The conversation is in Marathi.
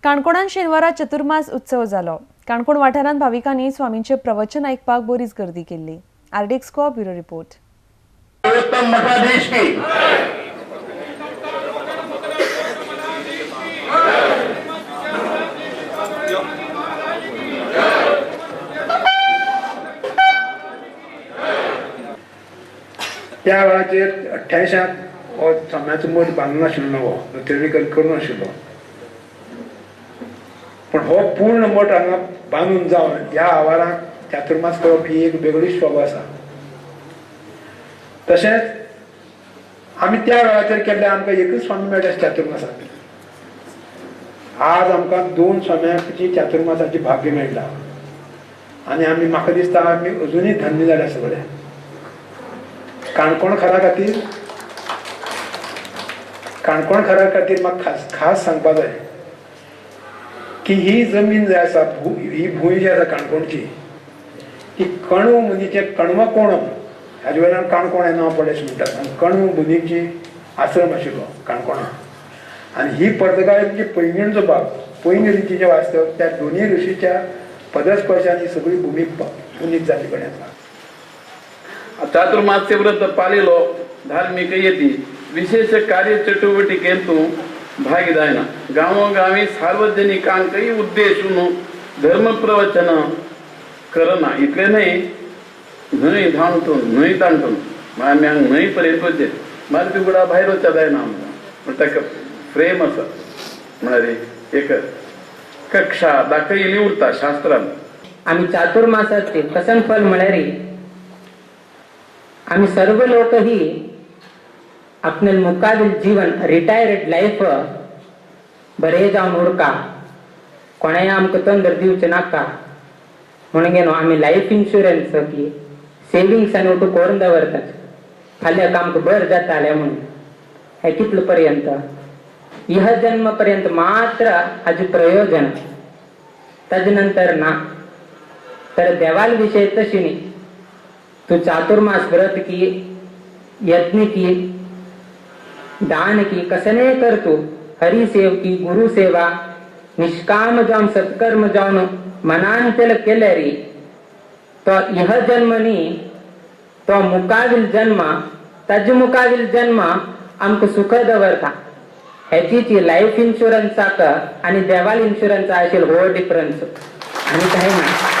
काणकोणान शेनवारा चतुर्मास उत्सव जालो। काणकोण वाठारांत भाविकांनी स्वामींचे प्रवचन आयकपाक बरीच गर्दी केल्ली। आरडीएक्स को ब्युरो रिपोर्ट। त्या वेळाचेर 88 हो स्वाम्याचो मठ बांदून नाशिल्लो, नवो नोंदणीकरण करून नाशिल्लो, पण हो पूर्ण मठ हांगा बांदून जावन ह्या आवाराक चातुर्मास करप ही एक वेगळीच शोभा आसा। तशेंच आमी त्या वेळाचेर केल्ले आमकां एकच स्वामी मेळटा चातुर्मासाक। आज आमकां 2 स्वाम्यांची चातुर्मासाची भाग्य मेळटा आनी आमी म्हाका दिसता आमी अजुनूय धन्य जाल्या सगळे। काणकोणकारां खातीर म्हाका खास सांगपा जाय की ही जमीन जी आसा, ही भूंय जी आसा काणकोणची, ती कणव मुनीचे कणवा कोणम हाजे वयल्यान काणकोण हें नांव पडलें म्हणटात। आनी कणव मुनीची आश्रम आशिल्लो काणकोणा, आनी ही पर्तगाळीची पैंगीणचो भाग, पैंग रितीचें वास्तव त्या दोनूय ऋषीच्या पदस्पर्शांनी सगळी भूमी पुनीत जाल्ली कडेन आसा। चातुर्मास्य व्रत पालिलो धार्मिक येती विशेष कार्य चटुवटिकेंतू भागीदायना गावोगावी सार्वजनिकांकय उद्देशून धर्म प्रवचन करना इतले न्हय, न्हय धांवतून न्हय तांटून आम्यांक न्हय पर्यंत वचचे मारपी बुडा भायर वचचा जायना आमकां, पूण ताका फ्रेम आसा, म्हळ्यार एक कक्षा दाखयली उरता शास्त्रांत। आम्ही चातुर्मासाचे कसन फल म्हळ्यार आम्ही सर्व लोक ही आपले मुकाबल जीवन रिटायर्ड लाईफ बरे जावन उरका, कोणाय आमकां तंद्र दिवचे नाका म्हणून घेनो आम्ही लाईफ इन्शुरन्स की सेविंग्स आनी उठू करून दवरतात, फाल्यां आमकां बरें जातालें म्हणून। हे कितले पर्यंत इह जन्म पर्यंत मात्र हाजे प्रयोजन, ताजे नंतर ना। तर देवाल विषय तशी न्ही, तू चातुर्मास व्रत की, यज्ञ की, दान की, कसने कर तू हरि सेव की, गुरु सेवा निष्काम जाऊन सत्कर्म जाऊन मनान केले रे, तो यह जन्म न्ही, तो मुकाविल जन्म, तज मुकाविल जन्म आमकां सुख दवरता। हेची लाईफ इन्शुरन्साक आनी देवाल इन्शुरन्सा आशिल्लो हो डिफरन्स, आनी कांय ना।